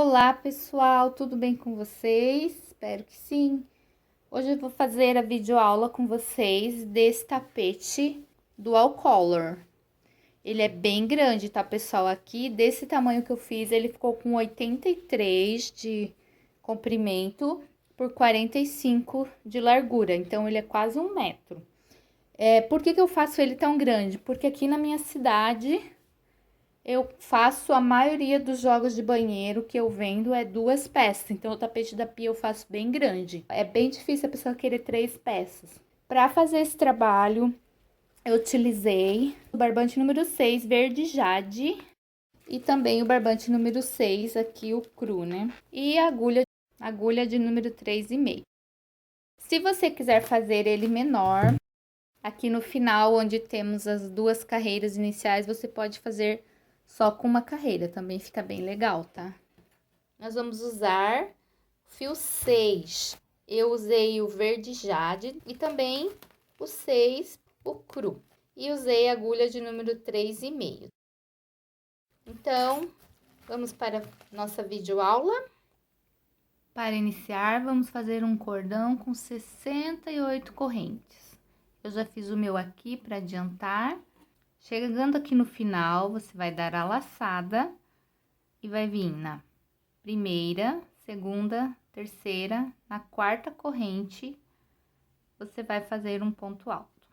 Olá, pessoal, tudo bem com vocês? Espero que sim. Hoje eu vou fazer a videoaula com vocês desse tapete Dual Color. Ele é bem grande, tá, pessoal? Aqui, desse tamanho que eu fiz, ele ficou com 83 de comprimento por 45 de largura. Então, ele é quase 1 metro. Por que eu faço ele tão grande? Porque aqui na minha cidade eu faço a maioria dos jogos de banheiro que eu vendo é 2 peças, então o tapete da pia eu faço bem grande. É bem difícil a pessoa querer 3 peças. Para fazer esse trabalho, eu utilizei o barbante número 6 verde jade e também o barbante número 6 aqui, o cru, né? E a agulha de número 3,5. Se você quiser fazer ele menor, aqui no final, onde temos as 2 carreiras iniciais, você pode fazer só com uma carreira, também fica bem legal, tá? Nós vamos usar fio 6. Eu usei o verde jade e também o 6, o cru. E usei a agulha de número 3,5. Então, vamos para nossa videoaula. Para iniciar, vamos fazer um cordão com 68 correntes. Eu já fiz o meu aqui para adiantar. Chegando aqui no final, você vai dar a laçada e vai vir na primeira, segunda, terceira, na quarta corrente, você vai fazer um ponto alto.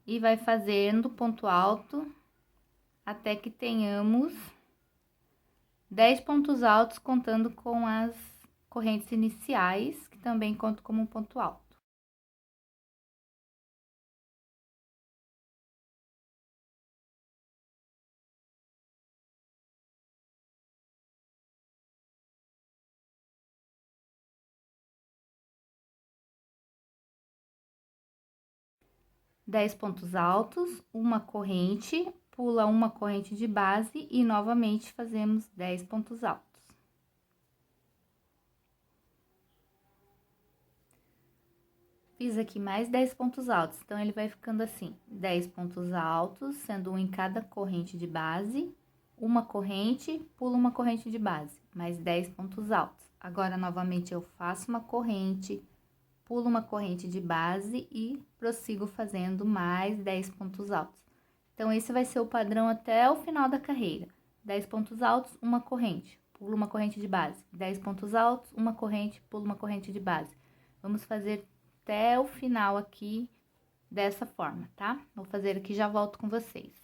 E vai fazendo ponto alto até que tenhamos 10 pontos altos, contando com as correntes iniciais, que também contam como um ponto alto. Dez pontos altos, uma corrente, pula uma corrente de base e novamente fazemos 10 pontos altos. Fiz aqui mais 10 pontos altos, então ele vai ficando assim: 10 pontos altos, sendo um em cada corrente de base, uma corrente, pula uma corrente de base, mais 10 pontos altos. Agora, novamente, eu faço uma corrente, pulo uma corrente de base e prossigo fazendo mais 10 pontos altos. Então, esse vai ser o padrão até o final da carreira. 10 pontos altos, uma corrente, pulo uma corrente de base. 10 pontos altos, uma corrente, pulo uma corrente de base. Vamos fazer até o final aqui dessa forma, tá? Vou fazer aqui e já volto com vocês.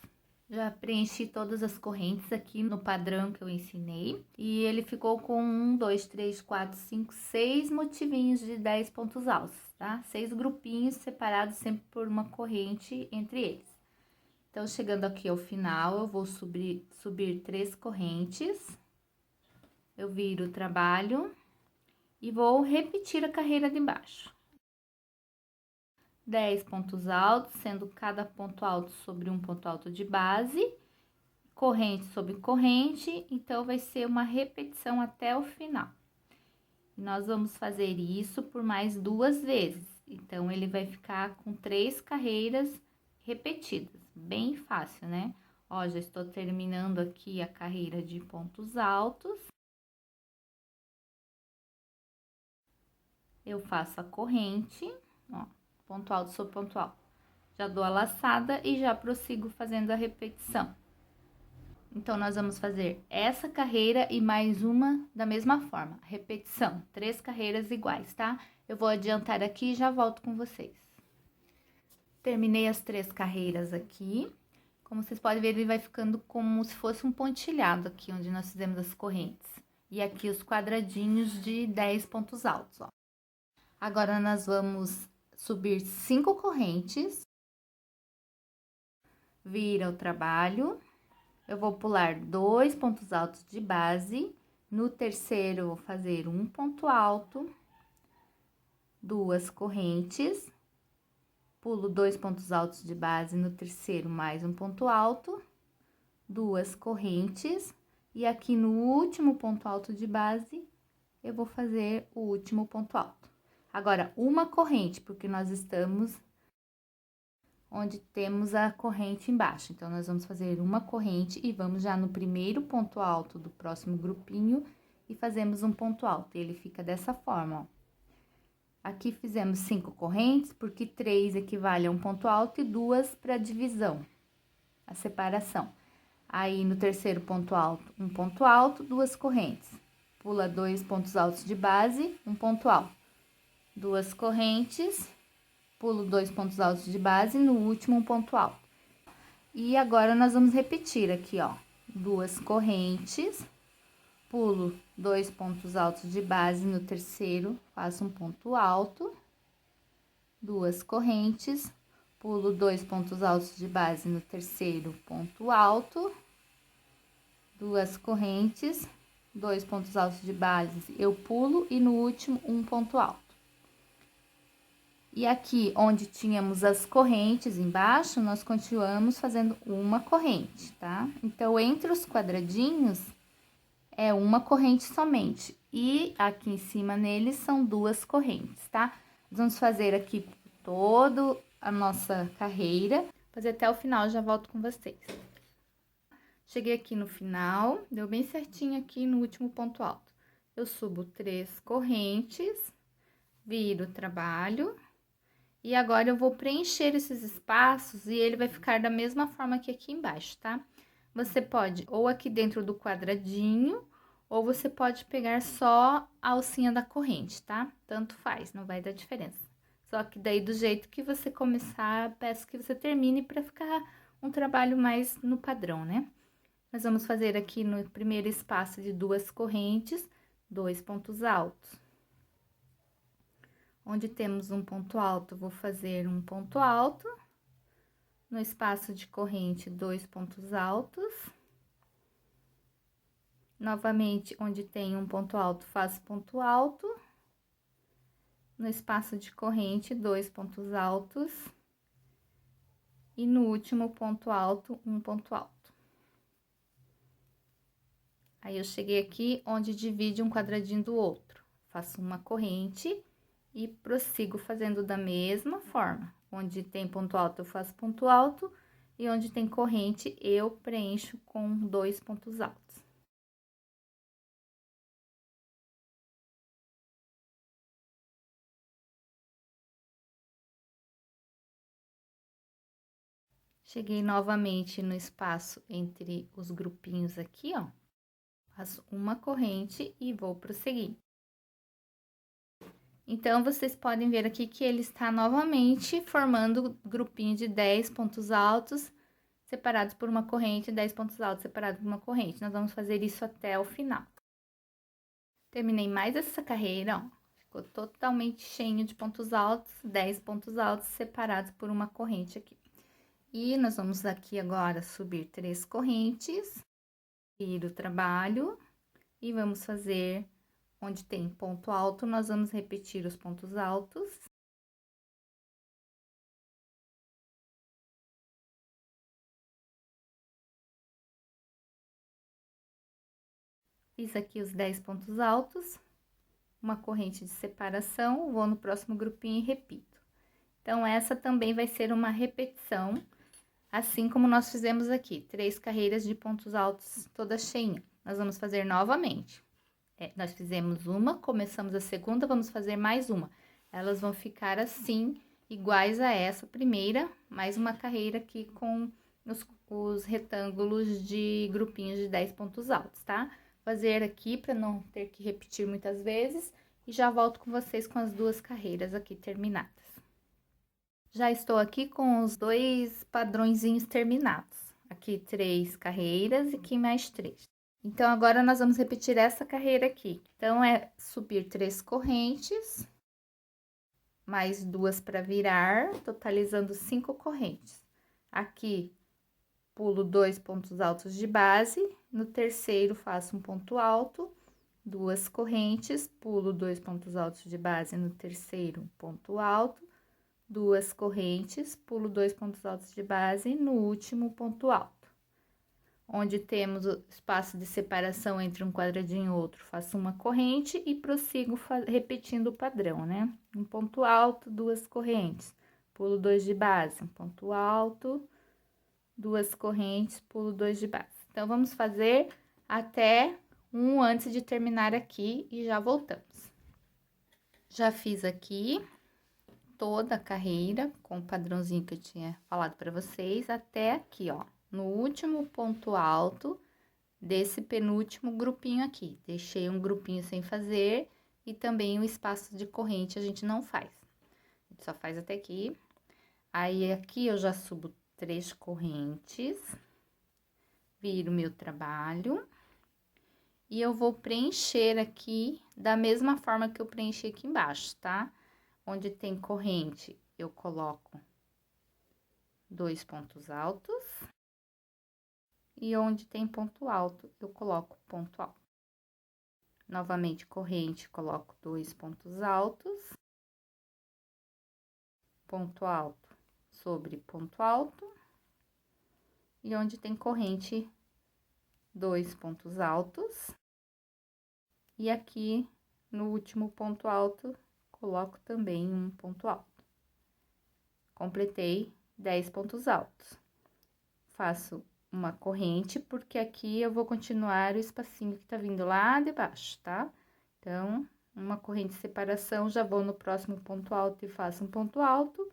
Já preenchi todas as correntes aqui no padrão que eu ensinei. E ele ficou com 1, 2, 3, 4, 5, 6 motivinhos de 10 pontos altos, tá? 6 grupinhos separados sempre por uma corrente entre eles. Então, chegando aqui ao final, eu vou subir 3 correntes. Eu viro o trabalho e vou repetir a carreira de baixo. 10 pontos altos, sendo cada ponto alto sobre um ponto alto de base, corrente sobre corrente, então vai ser uma repetição até o final. E nós vamos fazer isso por mais 2 vezes, então ele vai ficar com 3 carreiras repetidas, bem fácil, né? Ó, já estou terminando aqui a carreira de pontos altos. Eu faço a corrente, ó, ponto alto sobre ponto alto. Já dou a laçada e já prossigo fazendo a repetição. Então, nós vamos fazer essa carreira e mais uma da mesma forma. Repetição, 3 carreiras iguais, tá? Eu vou adiantar aqui e já volto com vocês. Terminei as 3 carreiras aqui. Como vocês podem ver, ele vai ficando como se fosse um pontilhado aqui, onde nós fizemos as correntes. E aqui os quadradinhos de 10 pontos altos, ó. Agora, nós vamos subir 5 correntes. Vira o trabalho. Eu vou pular 2 pontos altos de base. No terceiro, eu vou fazer um ponto alto, 2 correntes. Pulo 2 pontos altos de base no terceiro, mais um ponto alto, 2 correntes. E aqui no último ponto alto de base, eu vou fazer o último ponto alto. Agora, uma corrente, porque nós estamos onde temos a corrente embaixo. Então, nós vamos fazer uma corrente e vamos já no primeiro ponto alto do próximo grupinho e fazemos um ponto alto. Ele fica dessa forma, ó. Aqui fizemos 5 correntes, porque 3 equivale a um ponto alto e 2 para divisão, a separação. Aí, no terceiro ponto alto, um ponto alto, 2 correntes. Pula 2 pontos altos de base, um ponto alto. 2 correntes, pulo 2 pontos altos de base, no último um ponto alto. E agora, nós vamos repetir aqui, ó, 2 correntes, pulo 2 pontos altos de base, no terceiro faço um ponto alto, 2 correntes, pulo 2 pontos altos de base, no terceiro ponto alto, 2 correntes, 2 pontos altos de base, eu pulo e no último um ponto alto. E aqui, onde tínhamos as correntes embaixo, nós continuamos fazendo uma corrente, tá? Então, entre os quadradinhos, é uma corrente somente. E aqui em cima neles são 2 correntes, tá? Nós vamos fazer aqui toda a nossa carreira, fazer até o final, já volto com vocês. Cheguei aqui no final, deu bem certinho aqui no último ponto alto. Eu subo 3 correntes, viro o trabalho. E agora, eu vou preencher esses espaços e ele vai ficar da mesma forma que aqui embaixo, tá? Você pode, ou aqui dentro do quadradinho, ou você pode pegar só a alcinha da corrente, tá? Tanto faz, não vai dar diferença. Só que daí, do jeito que você começar, peço que você termine para ficar um trabalho mais no padrão, né? Nós vamos fazer aqui no primeiro espaço de 2 correntes, 2 pontos altos. Onde temos um ponto alto, vou fazer um ponto alto. No espaço de corrente, 2 pontos altos. Novamente, onde tem um ponto alto, faço ponto alto. No espaço de corrente, 2 pontos altos. E no último ponto alto, um ponto alto. Aí, eu cheguei aqui onde divide um quadradinho do outro. Faço uma corrente e prossigo fazendo da mesma forma. Onde tem ponto alto, eu faço ponto alto, e onde tem corrente, eu preencho com 2 pontos altos. Cheguei novamente no espaço entre os grupinhos aqui, ó. Faço uma corrente e vou prosseguir. Então, vocês podem ver aqui que ele está novamente formando grupinho de 10 pontos altos, separados por uma corrente, 10 pontos altos separados por uma corrente. Nós vamos fazer isso até o final. Terminei mais essa carreira, ó. Ficou totalmente cheio de pontos altos, 10 pontos altos separados por uma corrente aqui. E nós vamos aqui agora subir 3 correntes, ir o trabalho e vamos fazer. Onde tem ponto alto, nós vamos repetir os pontos altos. Fiz aqui os 10 pontos altos, uma corrente de separação, vou no próximo grupinho e repito. Então, essa também vai ser uma repetição, assim como nós fizemos aqui, 3 carreiras de pontos altos toda cheinha. Nós vamos fazer novamente. Nós fizemos uma, começamos a segunda, vamos fazer mais uma. Elas vão ficar assim, iguais a essa primeira, mais uma carreira aqui com os retângulos de grupinhos de 10 pontos altos, tá? Fazer aqui para não ter que repetir muitas vezes e já volto com vocês com as 2 carreiras aqui terminadas. Já estou aqui com os 2 padrõezinhos terminados. Aqui 3 carreiras e aqui mais 3. Então, agora, nós vamos repetir essa carreira aqui. Então, é subir 3 correntes, mais 2 para virar, totalizando 5 correntes. Aqui, pulo 2 pontos altos de base, no terceiro, faço um ponto alto, 2 correntes, pulo 2 pontos altos de base, no terceiro, ponto alto, 2 correntes, pulo 2 pontos altos de base, no último, ponto alto. Onde temos o espaço de separação entre um quadradinho e outro, faço uma corrente e prossigo repetindo o padrão, né? Um ponto alto, 2 correntes, pulo 2 de base, um ponto alto, 2 correntes, pulo 2 de base. Então, vamos fazer até um antes de terminar aqui e já voltamos. Já fiz aqui toda a carreira com o padrãozinho que eu tinha falado para vocês, até aqui, ó, no último ponto alto desse penúltimo grupinho aqui. Deixei um grupinho sem fazer e também o espaço de corrente a gente não faz. A gente só faz até aqui. Aí, aqui eu já subo 3 correntes, viro meu trabalho. E eu vou preencher aqui da mesma forma que eu preenchi aqui embaixo, tá? Onde tem corrente, eu coloco 2 pontos altos. E onde tem ponto alto, eu coloco ponto alto. Novamente, corrente, coloco 2 pontos altos. Ponto alto sobre ponto alto. E onde tem corrente, 2 pontos altos. E aqui, no último ponto alto, coloco também um ponto alto. Completei 10 pontos altos. Faço uma corrente, porque aqui eu vou continuar o espacinho que tá vindo lá de baixo, tá? Então, uma corrente de separação, já vou no próximo ponto alto e faço um ponto alto.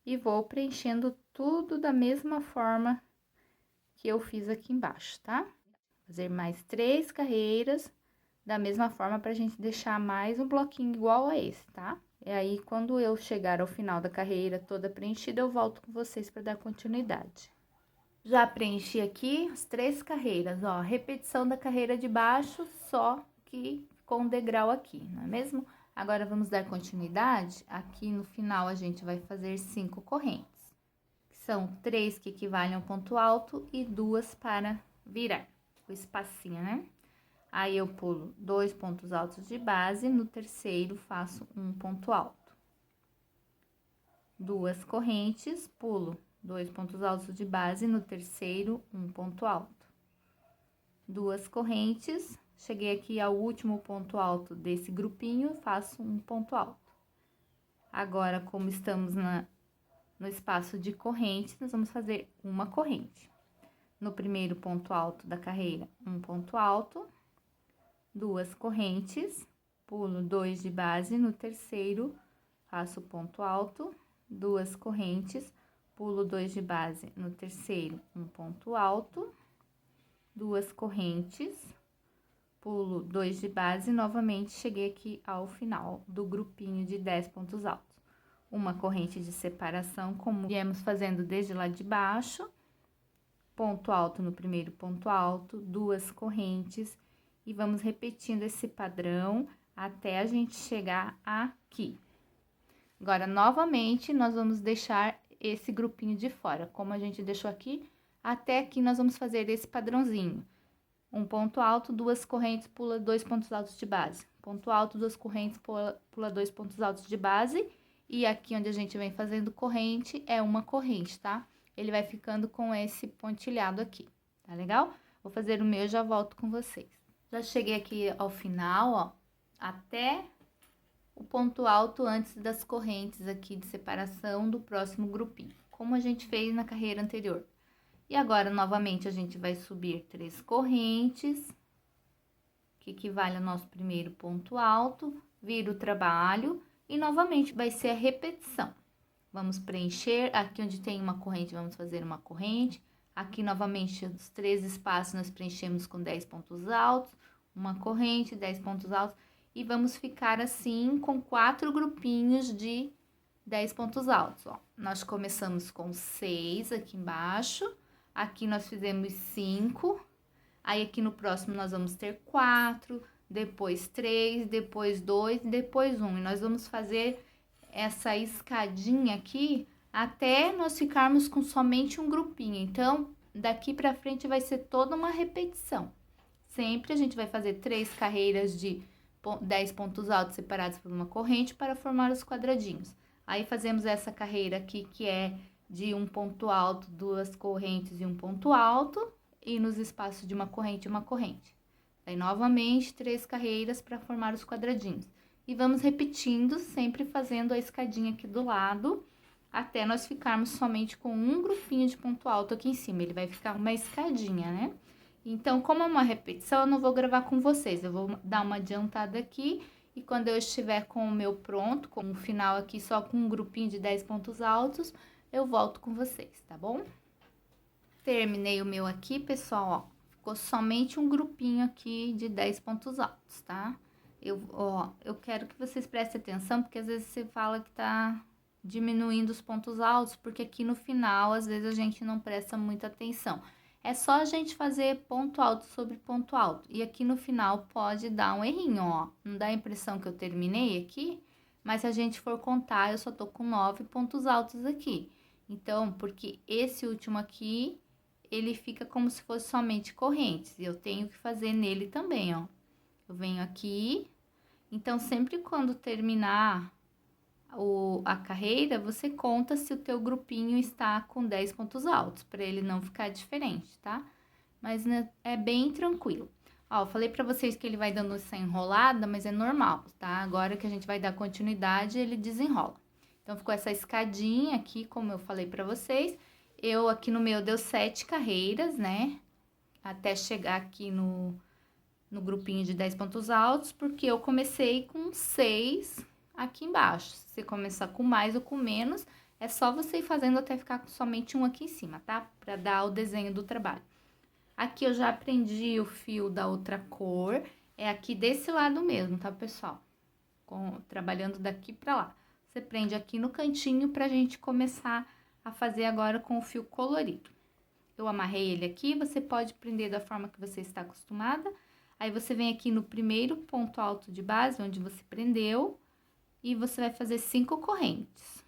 E vou preenchendo tudo da mesma forma que eu fiz aqui embaixo, tá? Fazer mais 3 carreiras da mesma forma pra gente deixar mais um bloquinho igual a esse, tá? E aí, quando eu chegar ao final da carreira toda preenchida, eu volto com vocês para dar continuidade. Já preenchi aqui as 3 carreiras, ó, repetição da carreira de baixo, só que com um degrau aqui, não é mesmo? Agora, vamos dar continuidade. Aqui no final, a gente vai fazer 5 correntes. São 3 que equivalem ao ponto alto e 2 para virar o espacinho, né? Aí, eu pulo 2 pontos altos de base, no terceiro, faço um ponto alto. 2 correntes, pulo 2 pontos altos de base, no terceiro, um ponto alto. 2 correntes, cheguei aqui ao último ponto alto desse grupinho, faço um ponto alto. Agora, como estamos no espaço de corrente, nós vamos fazer uma corrente. No primeiro ponto alto da carreira, um ponto alto. 2 correntes, pulo 2 de base, no terceiro, faço ponto alto, 2 correntes, pulo 2 de base, no terceiro, um ponto alto, 2 correntes, pulo 2 de base, novamente, cheguei aqui ao final do grupinho de 10 pontos altos. Uma corrente de separação, como viemos fazendo desde lá de baixo, ponto alto no primeiro ponto alto, 2 correntes, e vamos repetindo esse padrão até a gente chegar aqui. Agora, novamente, nós vamos deixar esse grupinho de fora, como a gente deixou aqui, até aqui nós vamos fazer esse padrãozinho. Um ponto alto, 2 correntes, pula 2 pontos altos de base. Ponto alto, 2 correntes, pula 2 pontos altos de base. E aqui onde a gente vem fazendo corrente, é uma corrente, tá? Ele vai ficando com esse pontilhado aqui, tá legal? Vou fazer o meu e já volto com vocês. Já cheguei aqui ao final, ó, até o ponto alto antes das correntes aqui de separação do próximo grupinho, como a gente fez na carreira anterior. E agora, novamente, a gente vai subir 3 correntes, que equivale ao nosso primeiro ponto alto, vira o trabalho e, novamente, vai ser a repetição. Vamos preencher, aqui onde tem uma corrente, vamos fazer uma corrente. Aqui, novamente, os 3 espaços nós preenchemos com 10 pontos altos, uma corrente, 10 pontos altos. E vamos ficar assim com 4 grupinhos de 10 pontos altos, ó. Nós começamos com 6 aqui embaixo, aqui nós fizemos 5, aí aqui no próximo nós vamos ter 4, depois 3, depois 2, depois 1. E nós vamos fazer essa escadinha aqui até nós ficarmos com somente um grupinho. Então, daqui pra frente vai ser toda uma repetição. Sempre a gente vai fazer 3 carreiras de 10 pontos altos separados por uma corrente para formar os quadradinhos. Aí, fazemos essa carreira aqui, que é de um ponto alto, 2 correntes e um ponto alto, e nos espaços de uma corrente, uma corrente. Aí, novamente, 3 carreiras para formar os quadradinhos. E vamos repetindo, sempre fazendo a escadinha aqui do lado, até nós ficarmos somente com um grupinho de ponto alto aqui em cima. Ele vai ficar uma escadinha, né? Então, como é uma repetição, eu não vou gravar com vocês. Eu vou dar uma adiantada aqui e quando eu estiver com o meu pronto, com o final aqui só com um grupinho de 10 pontos altos, eu volto com vocês, tá bom? Terminei o meu aqui, pessoal, ó. Ficou somente um grupinho aqui de 10 pontos altos, tá? Eu quero que vocês prestem atenção, porque às vezes você fala que tá diminuindo os pontos altos, porque aqui no final, às vezes, a gente não presta muita atenção. É só a gente fazer ponto alto sobre ponto alto. E aqui no final pode dar um errinho, ó. Não dá a impressão que eu terminei aqui, mas se a gente for contar, eu só tô com 9 pontos altos aqui. Então, porque esse último aqui, ele fica como se fosse somente correntes. E eu tenho que fazer nele também, ó. Eu venho aqui. Então, sempre quando terminar a carreira, você conta se o teu grupinho está com 10 pontos altos, para ele não ficar diferente, tá? Mas né, é bem tranquilo. Ó, eu falei pra vocês que ele vai dando essa enrolada, mas é normal, tá? Agora que a gente vai dar continuidade, ele desenrola. Então, ficou essa escadinha aqui, como eu falei pra vocês. Eu, aqui no meu, deu 7 carreiras, né? Até chegar aqui no grupinho de 10 pontos altos, porque eu comecei com 6 aqui embaixo. Se você começar com mais ou com menos, é só você ir fazendo até ficar com somente um aqui em cima, tá? Pra dar o desenho do trabalho. Aqui eu já aprendi o fio da outra cor, é aqui desse lado mesmo, tá, pessoal? Trabalhando daqui pra lá. Você prende aqui no cantinho pra gente começar a fazer agora com o fio colorido. Eu amarrei ele aqui, você pode prender da forma que você está acostumada. Aí, você vem aqui no primeiro ponto alto de base, onde você prendeu, e você vai fazer 5 correntes.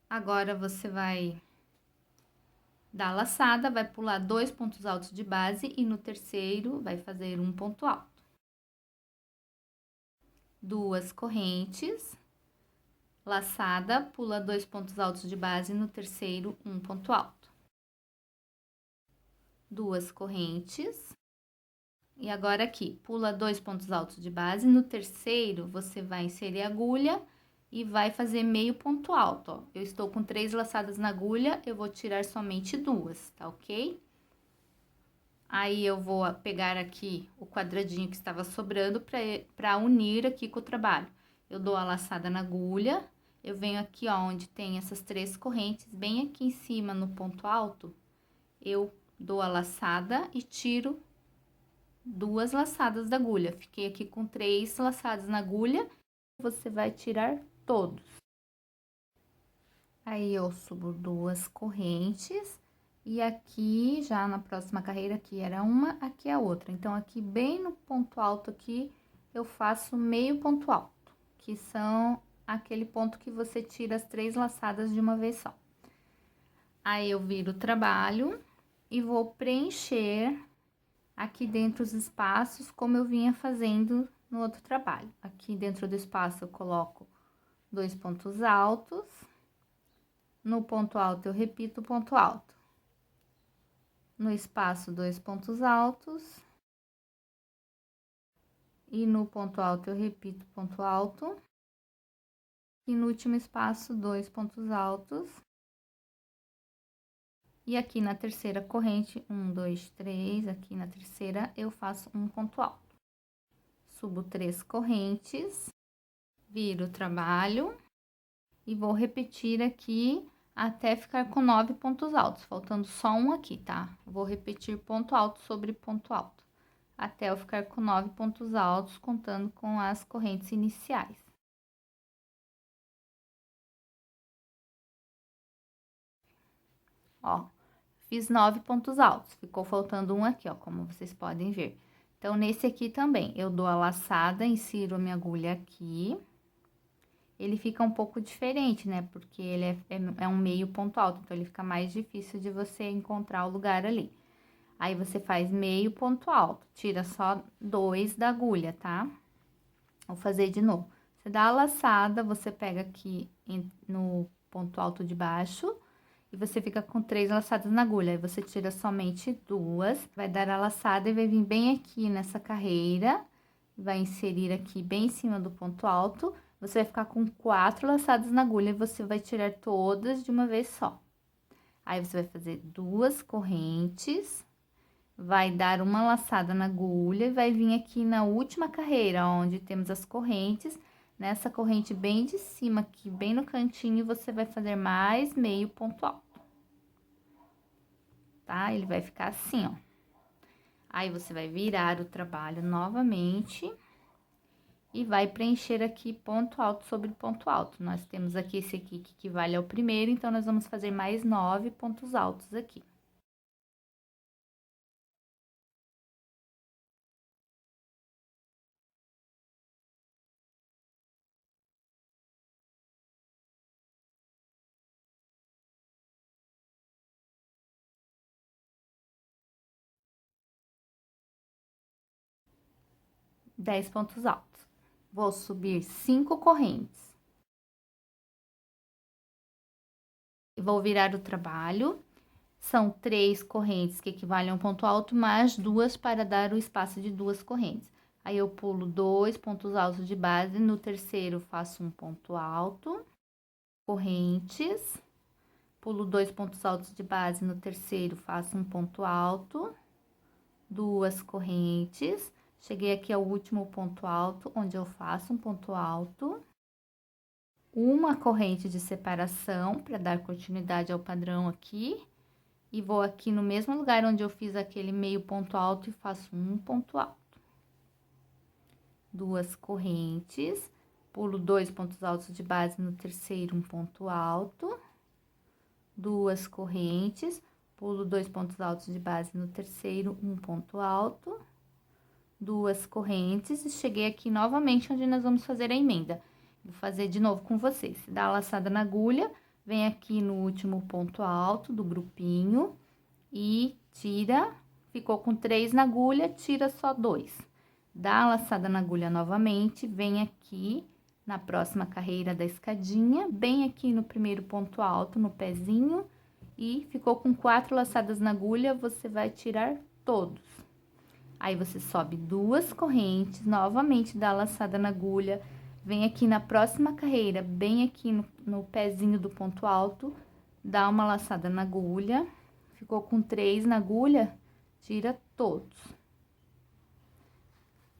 Agora, você vai dar a laçada, vai pular 2 pontos altos de base, e no terceiro, vai fazer um ponto alto. 2 correntes, laçada, pula 2 pontos altos de base, no terceiro, um ponto alto. 2 correntes. E agora aqui, pula 2 pontos altos de base, no terceiro, você vai inserir a agulha e vai fazer meio ponto alto, ó. Eu estou com 3 laçadas na agulha, eu vou tirar somente 2, tá ok? Aí, eu vou pegar aqui o quadradinho que estava sobrando pra unir aqui com o trabalho. Eu dou a laçada na agulha, eu venho aqui, ó, onde tem essas 3 correntes, bem aqui em cima, no ponto alto, eu dou a laçada e tiro 2 laçadas da agulha. Fiquei aqui com 3 laçadas na agulha, você vai tirar todos. Aí, eu subo 2 correntes, e aqui, já na próxima carreira, aqui era uma, aqui é a outra. Então, aqui bem no ponto alto aqui, eu faço meio ponto alto, que são aquele ponto que você tira as 3 laçadas de uma vez só. Aí, eu viro o trabalho e vou preencher aqui dentro os espaços, como eu vinha fazendo no outro trabalho. Aqui dentro do espaço, eu coloco 2 pontos altos. No ponto alto, eu repito o ponto alto. No espaço, 2 pontos altos. E no ponto alto, eu repito ponto alto. E no último espaço, 2 pontos altos. E aqui na terceira corrente, 1, 2, 3, aqui na terceira, eu faço um ponto alto. Subo 3 correntes, viro o trabalho e vou repetir aqui até ficar com 9 pontos altos, faltando só um aqui, tá? Vou repetir ponto alto sobre ponto alto, até eu ficar com 9 pontos altos, contando com as correntes iniciais. Ó, fiz 9 pontos altos, ficou faltando um aqui, ó, como vocês podem ver. Então, nesse aqui também, eu dou a laçada, insiro a minha agulha aqui. Ele fica um pouco diferente, né? Porque ele é um meio ponto alto, então ele fica mais difícil de você encontrar o lugar ali. Aí, você faz meio ponto alto, tira só 2 da agulha, tá? Vou fazer de novo. Você dá a laçada, você pega aqui no ponto alto de baixo e você fica com 3 laçadas na agulha. Aí, você tira somente 2, vai dar a laçada e vai vir bem aqui nessa carreira, vai inserir aqui bem em cima do ponto alto, você vai ficar com 4 laçadas na agulha e você vai tirar todas de uma vez só. Aí, você vai fazer 2 correntes, vai dar uma laçada na agulha e vai vir aqui na última carreira, onde temos as correntes. Nessa corrente bem de cima aqui, bem no cantinho, você vai fazer mais meio ponto alto. Tá? Ele vai ficar assim, ó. Aí, você vai virar o trabalho novamente e vai preencher aqui ponto alto sobre ponto alto. Nós temos aqui esse aqui que equivale ao primeiro, então, nós vamos fazer mais 9 pontos altos aqui. Dez pontos altos. Vou subir 5 correntes. Vou virar o trabalho. São 3 correntes que equivalem a um ponto alto, mais 2 para dar o espaço de 2 correntes. Aí, eu pulo 2 pontos altos de base, no terceiro faço um ponto alto, correntes, pulo 2 pontos altos de base, no terceiro faço um ponto alto, 2 correntes, cheguei aqui ao último ponto alto, onde eu faço um ponto alto, uma corrente de separação, para dar continuidade ao padrão aqui, e vou aqui no mesmo lugar onde eu fiz aquele meio ponto alto e faço um ponto alto. 2 correntes, pulo 2 pontos altos de base, no terceiro um ponto alto, 2 correntes, pulo 2 pontos altos de base, no terceiro um ponto alto, 2 correntes, e cheguei aqui novamente onde nós vamos fazer a emenda. Vou fazer de novo com vocês. Dá a laçada na agulha, vem aqui no último ponto alto do grupinho e tira, ficou com 3 na agulha, tira só 2. Dá a laçada na agulha novamente, vem aqui na próxima carreira da escadinha, bem aqui no primeiro ponto alto, no pezinho, e ficou com 4 laçadas na agulha, você vai tirar todos. Aí, você sobe 2 correntes, novamente dá a laçada na agulha, vem aqui na próxima carreira, bem aqui no pezinho do ponto alto, dá uma laçada na agulha, ficou com 3 na agulha, tira todos.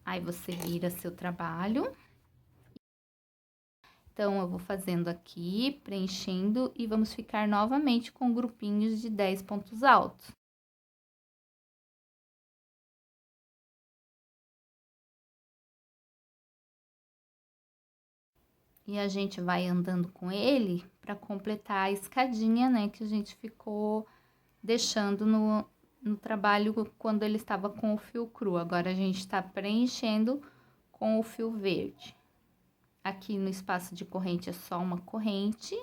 Aí, você vira seu trabalho. Então, eu vou fazendo aqui, preenchendo, e vamos ficar novamente com grupinhos de 10 pontos altos. E a gente vai andando com ele para completar a escadinha, né, que a gente ficou deixando no trabalho quando ele estava com o fio cru. Agora, a gente tá preenchendo com o fio verde. Aqui no espaço de corrente é só uma corrente,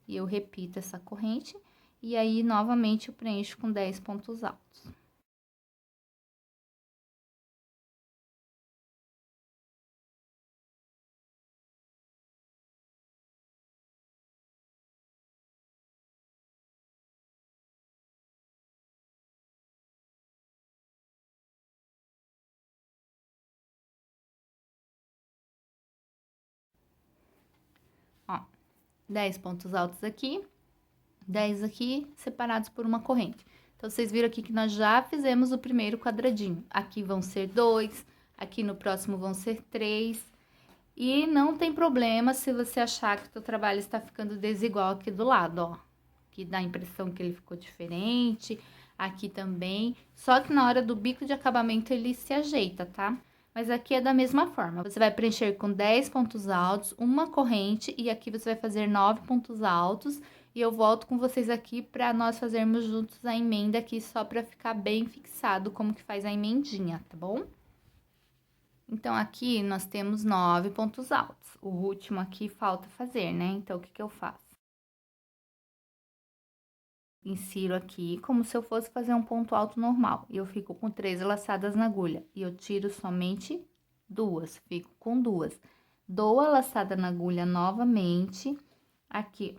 e eu repito essa corrente, e aí, novamente, eu preencho com 10 pontos altos. Ó, 10 pontos altos aqui, 10 aqui, separados por uma corrente. Então, vocês viram aqui que nós já fizemos o primeiro quadradinho. Aqui vão ser 2, aqui no próximo vão ser 3. E não tem problema se você achar que o teu trabalho está ficando desigual aqui do lado, ó. Que dá a impressão que ele ficou diferente, aqui também. Só que na hora do bico de acabamento ele se ajeita, tá? Mas aqui é da mesma forma. Você vai preencher com 10 pontos altos, uma corrente, e aqui você vai fazer 9 pontos altos. E eu volto com vocês aqui para nós fazermos juntos a emenda aqui, só para ficar bem fixado como que faz a emendinha, tá bom? Então, aqui nós temos 9 pontos altos. O último aqui falta fazer, né? Então, o que que eu faço? Insiro aqui como se eu fosse fazer um ponto alto normal. E eu fico com 13 laçadas na agulha. E eu tiro somente 2, fico com 2. Dou a laçada na agulha novamente. Aqui,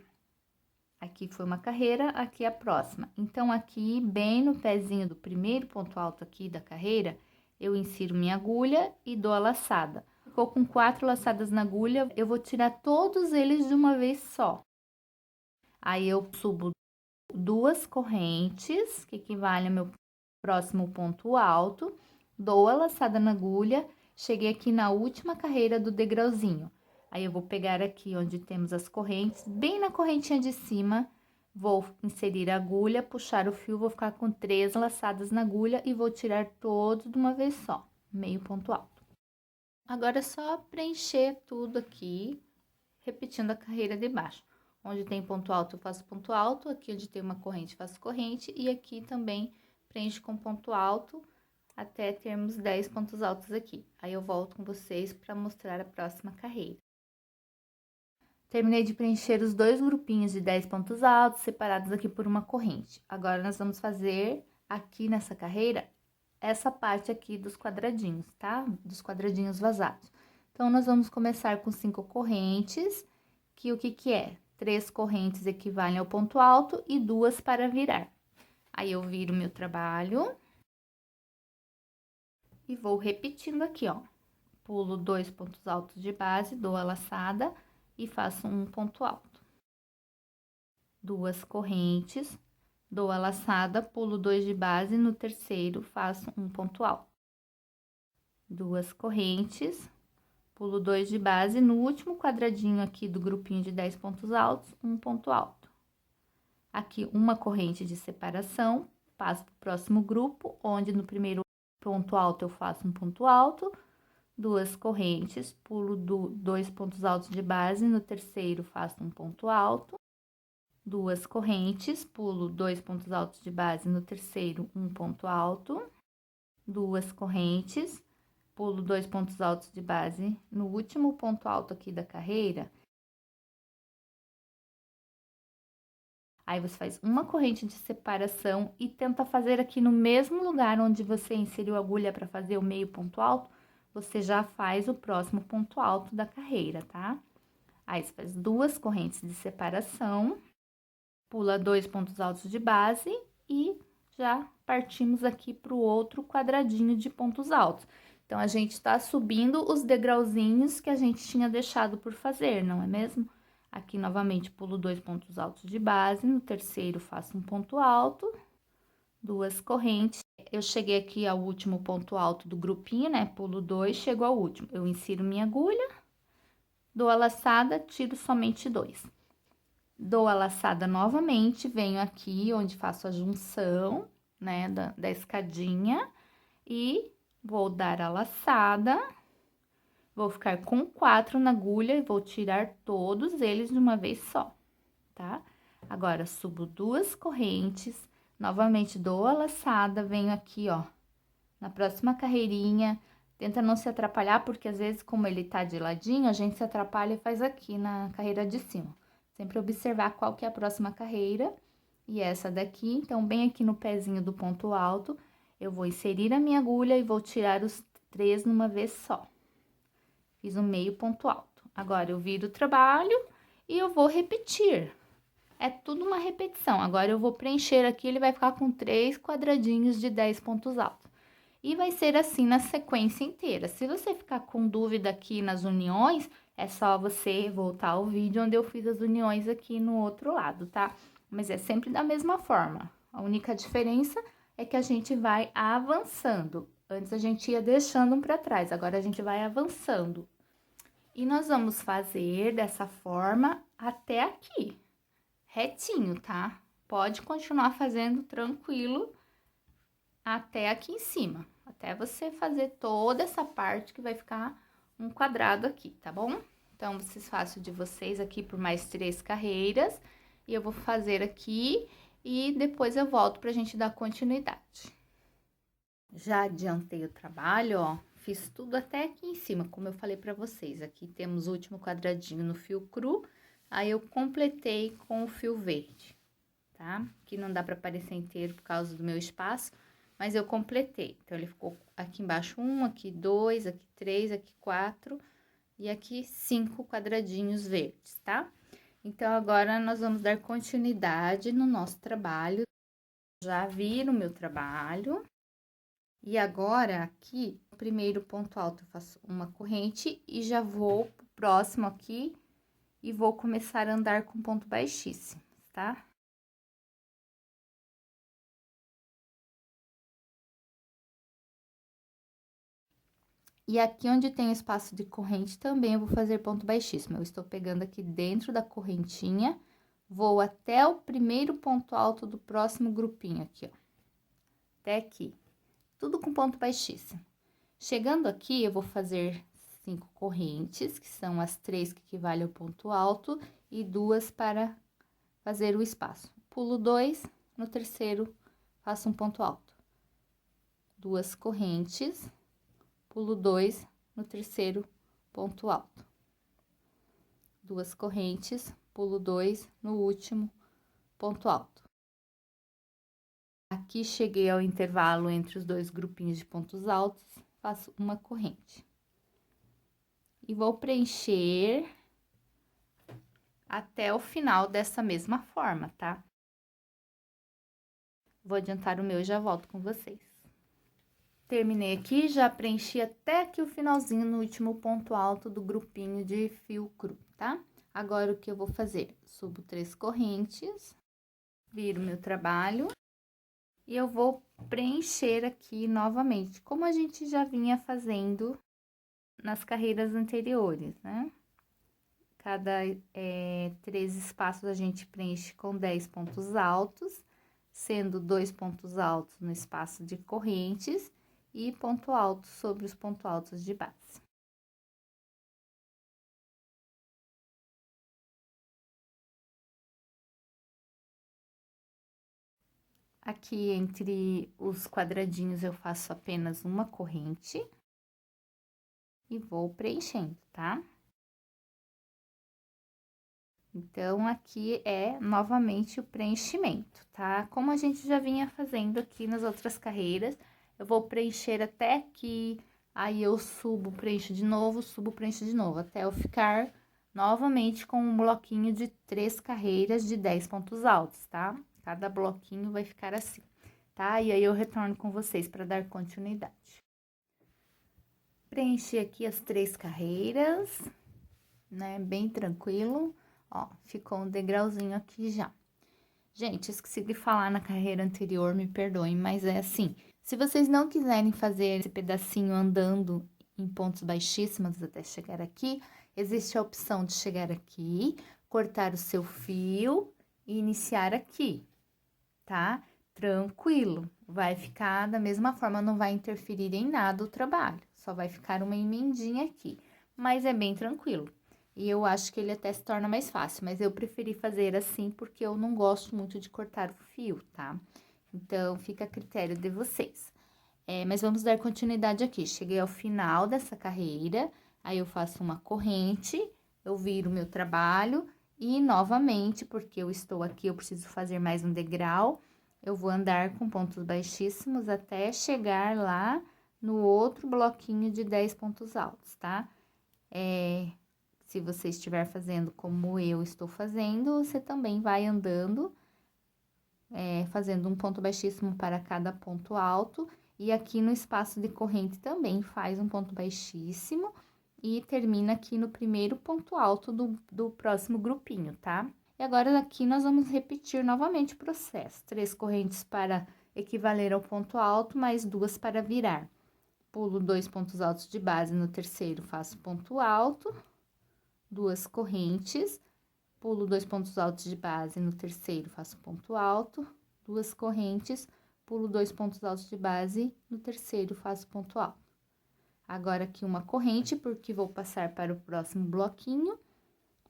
aqui foi uma carreira, aqui a próxima. Então, aqui, bem no pezinho do primeiro ponto alto aqui da carreira, eu insiro minha agulha e dou a laçada. ficou com 4 laçadas na agulha, eu vou tirar todos eles de uma vez só. Aí, eu subo 2 correntes, que equivale ao meu próximo ponto alto, dou a laçada na agulha, cheguei aqui na última carreira do degrauzinho. Aí, eu vou pegar aqui onde temos as correntes, bem na correntinha de cima, vou inserir a agulha, puxar o fio, vou ficar com 3 laçadas na agulha e vou tirar todos de uma vez só, meio ponto alto. Agora, é só preencher tudo aqui, repetindo a carreira de baixo. Onde tem ponto alto, eu faço ponto alto, aqui onde tem uma corrente, faço corrente, e aqui também preencho com ponto alto, até termos 10 pontos altos aqui. Aí, eu volto com vocês para mostrar a próxima carreira. Terminei de preencher os 2 grupinhos de 10 pontos altos, separados aqui por uma corrente. Agora, nós vamos fazer aqui nessa carreira, essa parte aqui dos quadradinhos, tá? Dos quadradinhos vazados. Então, nós vamos começar com 5 correntes, que o que que é? 3 correntes equivalem ao ponto alto e 2 para virar. Aí, eu viro meu trabalho e vou repetindo aqui, ó. Pulo 2 pontos altos de base, dou a laçada e faço um ponto alto. 2 correntes, dou a laçada, pulo 2 de base, no terceiro faço um ponto alto. 2 correntes, pulo 2 de base, no último quadradinho aqui do grupinho de 10 pontos altos, um ponto alto. Aqui, uma corrente de separação, passo para o próximo grupo, onde no primeiro ponto alto eu faço um ponto alto, 2 correntes, pulo 2 pontos altos de base, no terceiro faço um ponto alto, 2 correntes, pulo 2 pontos altos de base, no terceiro um ponto alto, 2 correntes, pulo 2 pontos altos de base, no último ponto alto aqui da carreira. Aí, você faz uma corrente de separação e tenta fazer aqui no mesmo lugar onde você inseriu a agulha para fazer o meio ponto alto, você já faz o próximo ponto alto da carreira, tá? Aí, você faz 2 correntes de separação, pula 2 pontos altos de base e já partimos aqui para o outro quadradinho de pontos altos. Então, a gente tá subindo os degrauzinhos que a gente tinha deixado por fazer, não é mesmo? Aqui, novamente, pulo 2 pontos altos de base, no terceiro faço um ponto alto, 2 correntes. Eu cheguei aqui ao último ponto alto do grupinho, né? Pulo 2, chego ao último. Eu insiro minha agulha, dou a laçada, tiro somente 2. Dou a laçada novamente, venho aqui onde faço a junção, né, da escadinha, e vou dar a laçada, vou ficar com 4 na agulha e vou tirar todos eles de uma vez só, tá? Agora, subo 2 correntes, novamente dou a laçada, venho aqui, ó, na próxima carreirinha, tenta não se atrapalhar, porque às vezes, como ele tá de ladinho, a gente se atrapalha e faz aqui na carreira de cima. Sempre observar qual que é a próxima carreira, e essa daqui, então, bem aqui no pezinho do ponto alto, eu vou inserir a minha agulha e vou tirar os 3 numa vez só. Fiz um meio ponto alto. Agora, eu viro o trabalho e eu vou repetir. É tudo uma repetição. Agora, eu vou preencher aqui, ele vai ficar com 3 quadradinhos de 10 pontos altos. E vai ser assim na sequência inteira. Se você ficar com dúvida aqui nas uniões, é só você voltar ao vídeo onde eu fiz as uniões aqui no outro lado, tá? Mas é sempre da mesma forma. A única diferença é que a gente vai avançando. Antes a gente ia deixando um para trás, agora a gente vai avançando. E nós vamos fazer dessa forma até aqui, retinho, tá? Pode continuar fazendo tranquilo até aqui em cima, até você fazer toda essa parte que vai ficar um quadrado aqui, tá bom? Então, vocês façam de vocês aqui por mais 3 carreiras, e eu vou fazer aqui, e depois eu volto pra gente dar continuidade. Já adiantei o trabalho, ó, fiz tudo até aqui em cima, como eu falei pra vocês. Aqui temos o último quadradinho no fio cru, aí eu completei com o fio verde, tá? Que não dá pra aparecer inteiro por causa do meu espaço, mas eu completei. Então, ele ficou aqui embaixo 1, aqui 2, aqui 3, aqui 4 e aqui 5 quadradinhos verdes, tá? Então, agora, nós vamos dar continuidade no nosso trabalho. Já viram o meu trabalho. E agora, aqui, no primeiro ponto alto, eu faço uma corrente e já vou pro próximo aqui e vou começar a andar com ponto baixíssimo, tá? E aqui onde tem espaço de corrente também eu vou fazer ponto baixíssimo. Eu estou pegando aqui dentro da correntinha, vou até o primeiro ponto alto do próximo grupinho aqui, ó. Até aqui. Tudo com ponto baixíssimo. Chegando aqui, eu vou fazer 5 correntes, que são as 3 que equivalem ao ponto alto, e 2 para fazer o espaço. Pulo 2, no terceiro, faço um ponto alto. 2 correntes, pulo 2, no terceiro ponto alto. 2 correntes, pulo 2, no último ponto alto. Aqui cheguei ao intervalo entre os dois grupinhos de pontos altos, faço uma corrente. E vou preencher até o final dessa mesma forma, tá? Vou adiantar o meu e já volto com vocês. Terminei aqui, já preenchi até aqui o finalzinho no último ponto alto do grupinho de fio cru, tá? Agora, o que eu vou fazer? Subo 3 correntes, viro meu trabalho e eu vou preencher aqui novamente, como a gente já vinha fazendo nas carreiras anteriores, né? Cada 3 espaços a gente preenche com 10 pontos altos, sendo 2 pontos altos no espaço de correntes e ponto alto sobre os pontos altos de base. Aqui entre os quadradinhos eu faço apenas uma corrente e vou preenchendo, tá? Então, aqui é novamente o preenchimento, tá? Como a gente já vinha fazendo aqui nas outras carreiras, eu vou preencher até aqui, aí eu subo, preencho de novo, subo, preencho de novo, até eu ficar novamente com um bloquinho de 3 carreiras de 10 pontos altos, tá? Cada bloquinho vai ficar assim, tá? E aí, eu retorno com vocês para dar continuidade. Preenchi aqui as 3 carreiras, né? Bem tranquilo. Ó, ficou um degrauzinho aqui já. Gente, esqueci de falar na carreira anterior, me perdoem, mas é assim. Se vocês não quiserem fazer esse pedacinho andando em pontos baixíssimos até chegar aqui, existe a opção de chegar aqui, cortar o seu fio e iniciar aqui, tá? Tranquilo, vai ficar da mesma forma, não vai interferir em nada o trabalho, só vai ficar uma emendinha aqui, mas é bem tranquilo. E eu acho que ele até se torna mais fácil, mas eu preferi fazer assim porque eu não gosto muito de cortar o fio, tá? Então, fica a critério de vocês. Mas vamos dar continuidade aqui. Cheguei ao final dessa carreira, aí eu faço uma corrente, eu viro meu trabalho e novamente, porque eu estou aqui, eu preciso fazer mais um degrau, eu vou andar com pontos baixíssimos até chegar lá no outro bloquinho de 10 pontos altos, tá? Se você estiver fazendo como eu estou fazendo, você também vai andando, fazendo um ponto baixíssimo para cada ponto alto. E aqui no espaço de corrente também faz um ponto baixíssimo e termina aqui no primeiro ponto alto do próximo grupinho, tá? E agora, aqui nós vamos repetir novamente o processo. 3 correntes para equivaler ao ponto alto, mais 2 para virar. Pulo 2 pontos altos de base, no terceiro faço ponto alto, 2 correntes, pulo 2 pontos altos de base, no terceiro faço ponto alto, 2 correntes, pulo 2 pontos altos de base, no terceiro faço ponto alto. Agora, aqui uma corrente, porque vou passar para o próximo bloquinho,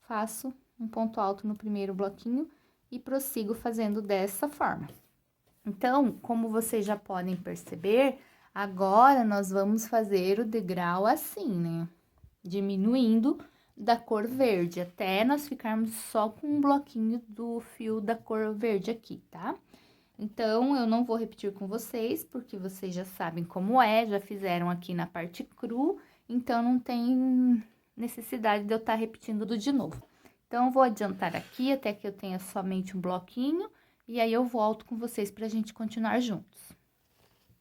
faço um ponto alto no primeiro bloquinho e prossigo fazendo dessa forma. Então, como vocês já podem perceber, agora nós vamos fazer o degrau assim, né? Diminuindo da cor verde, até nós ficarmos só com um bloquinho do fio da cor verde aqui, tá? Então, eu não vou repetir com vocês, porque vocês já sabem como é, já fizeram aqui na parte cru, então não tem necessidade de eu estar repetindo tudo de novo. Então, eu vou adiantar aqui até que eu tenha somente um bloquinho, e aí eu volto com vocês pra gente continuar juntos.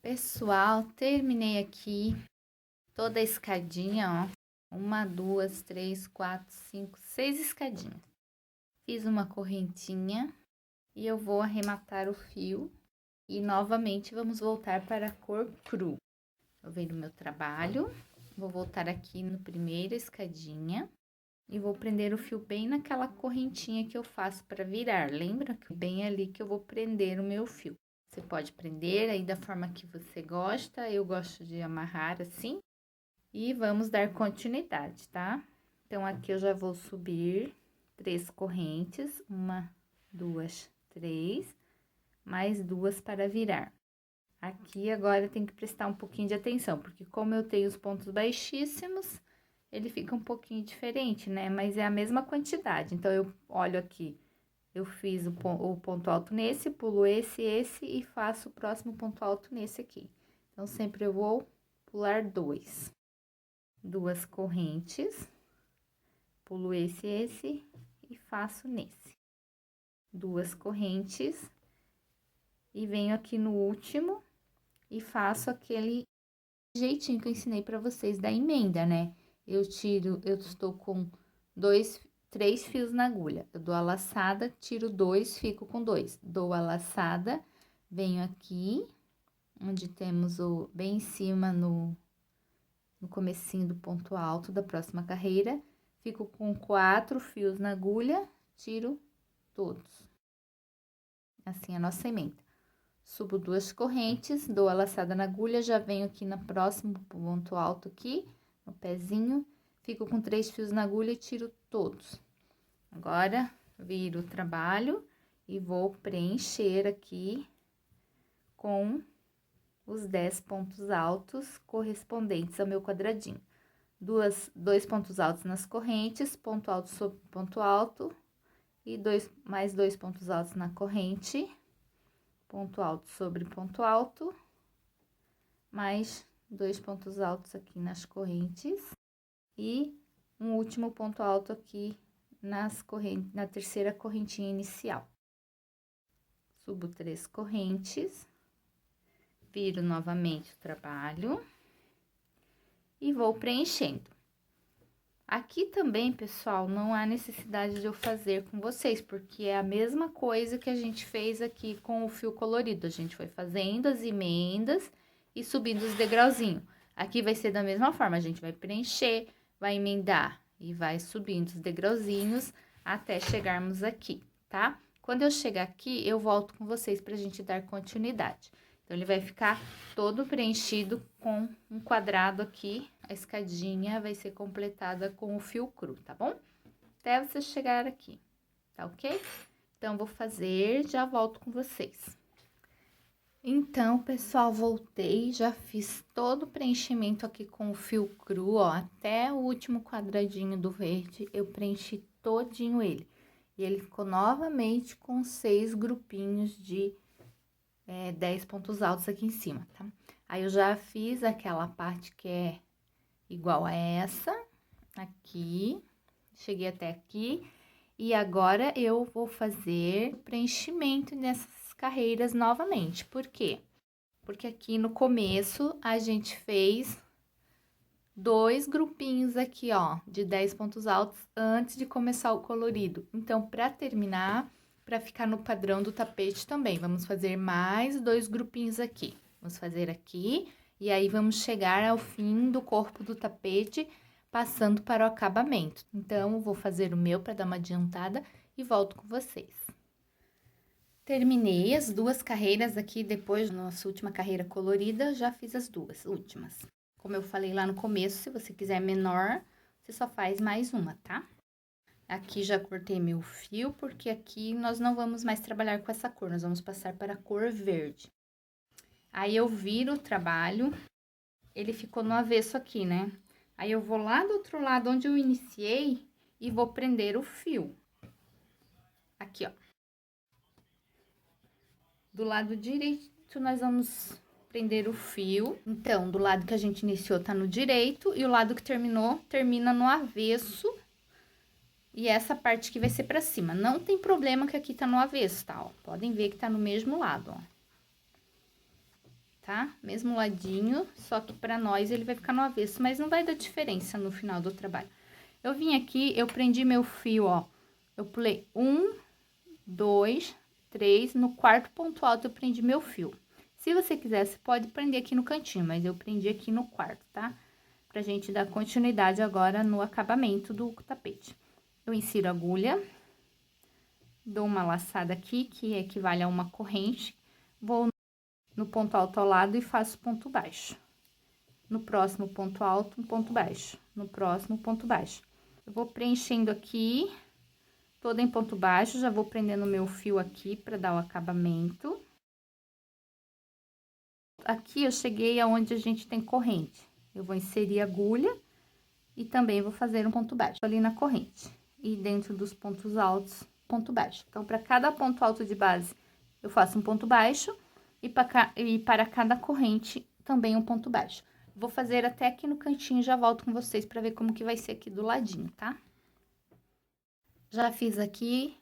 Pessoal, terminei aqui toda a escadinha, ó. 1, 2, 3, 4, 5, 6 escadinhas. Fiz uma correntinha e eu vou arrematar o fio. E novamente vamos voltar para a cor cru. Eu venho do meu trabalho, vou voltar aqui no primeira escadinha. E vou prender o fio bem naquela correntinha que eu faço para virar. Lembra que bem ali que eu vou prender o meu fio. Você pode prender aí da forma que você gosta. Eu gosto de amarrar assim. E vamos dar continuidade, tá? Então, aqui eu já vou subir 3 correntes. 1, 2, 3. Mais 2 para virar. Aqui agora tem que prestar um pouquinho de atenção, porque como eu tenho os pontos baixíssimos, ele fica um pouquinho diferente, né? Mas é a mesma quantidade. Então, eu olho aqui, eu fiz o ponto alto nesse, pulo esse e faço o próximo ponto alto nesse aqui. Então, sempre eu vou pular 2. 2 correntes, pulo esse e faço nesse. 2 correntes, e venho aqui no último e faço aquele jeitinho que eu ensinei pra vocês da emenda, né? Eu estou com 3 fios na agulha. Eu dou a laçada, tiro 2, fico com 2. Dou a laçada, venho aqui, onde temos bem em cima no comecinho do ponto alto da próxima carreira. Fico com 4 fios na agulha, tiro todos. Assim, a nossa emenda. Subo 2 correntes, dou a laçada na agulha, já venho aqui no próximo ponto alto aqui, no pezinho, fico com 3 fios na agulha e tiro todos. Agora, viro o trabalho e vou preencher aqui com os 10 pontos altos correspondentes ao meu quadradinho. 2 pontos altos nas correntes, ponto alto sobre ponto alto, e mais 2 pontos altos na corrente, ponto alto sobre ponto alto, mais 2 pontos altos aqui nas correntes, e um último ponto alto aqui na terceira correntinha inicial. Subo 3 correntes, viro novamente o trabalho e vou preenchendo. Aqui também, pessoal, não há necessidade de eu fazer com vocês, porque é a mesma coisa que a gente fez aqui com o fio colorido. A gente foi fazendo as emendas e subindo os degrauzinhos. Aqui vai ser da mesma forma, a gente vai preencher, vai emendar e vai subindo os degrauzinhos até chegarmos aqui, tá? Quando eu chegar aqui, eu volto com vocês pra gente dar continuidade. Então, ele vai ficar todo preenchido com um quadrado aqui. A escadinha vai ser completada com o fio cru, tá bom? Até você chegar aqui, tá ok? Então, vou fazer, já volto com vocês. Então, pessoal, voltei, já fiz todo o preenchimento aqui com o fio cru, ó. Até o último quadradinho do verde, eu preenchi todinho ele. E ele ficou novamente com 6 grupinhos de 10 pontos altos aqui em cima, tá? Aí, eu já fiz aquela parte que é igual a essa, aqui, cheguei até aqui, e agora eu vou fazer preenchimento nessas carreiras novamente. Por quê? Porque aqui no começo, a gente fez 2 grupinhos aqui, ó, de 10 pontos altos antes de começar o colorido. Então, pra terminar, pra ficar no padrão do tapete também, vamos fazer mais 2 grupinhos aqui. Vamos fazer aqui, e aí vamos chegar ao fim do corpo do tapete, passando para o acabamento. Então, eu vou fazer o meu para dar uma adiantada e volto com vocês. Terminei as 2 carreiras aqui, depois da nossa última carreira colorida, já fiz as 2 últimas. Como eu falei lá no começo, se você quiser menor, você só faz mais uma, tá? Aqui já cortei meu fio, porque aqui nós não vamos mais trabalhar com essa cor, nós vamos passar para a cor verde. Aí, eu viro o trabalho, ele ficou no avesso aqui, né? Aí, eu vou lá do outro lado, onde eu iniciei, e vou prender o fio. Aqui, ó. Do lado direito, nós vamos prender o fio. Então, do lado que a gente iniciou, tá no direito, e o lado que terminou, termina no avesso. E essa parte aqui vai ser pra cima. Não tem problema que aqui tá no avesso, tá? Ó, podem ver que tá no mesmo lado, ó. tá? Mesmo ladinho, só que pra nós ele vai ficar no avesso, mas não vai dar diferença no final do trabalho. Eu vim aqui, eu prendi meu fio, ó. Eu pulei 1, 2, 3, no quarto ponto alto eu prendi meu fio. Se você quiser, você pode prender aqui no cantinho, mas eu prendi aqui no quarto, tá? Pra gente dar continuidade agora no acabamento do tapete. Eu insiro a agulha, dou uma laçada aqui, que equivale a uma corrente, vou no ponto alto ao lado e faço ponto baixo. No próximo ponto alto, um ponto baixo. No próximo, ponto baixo. Eu vou preenchendo aqui, toda em ponto baixo, já vou prendendo meu fio aqui pra dar o acabamento. Aqui eu cheguei aonde a gente tem corrente. Eu vou inserir a agulha e também vou fazer um ponto baixo ali na corrente. E dentro dos pontos altos, ponto baixo. Então, para cada ponto alto de base, eu faço um ponto baixo e para cada corrente também um ponto baixo. Vou fazer até aqui no cantinho e já volto com vocês para ver como que vai ser aqui do ladinho, tá? Já fiz aqui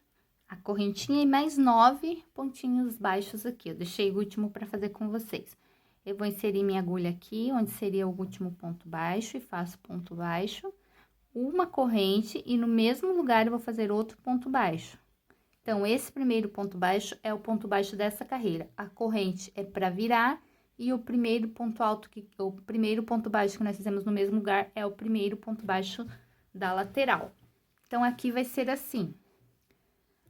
a correntinha e mais 9 pontinhos baixos aqui. Eu deixei o último para fazer com vocês. Eu vou inserir minha agulha aqui, onde seria o último ponto baixo, e faço ponto baixo, uma corrente, e no mesmo lugar eu vou fazer outro ponto baixo. Então, esse primeiro ponto baixo é o ponto baixo dessa carreira. A corrente é para virar, e o primeiro ponto alto, o primeiro ponto baixo que nós fizemos no mesmo lugar é o primeiro ponto baixo da lateral. Então, aqui vai ser assim.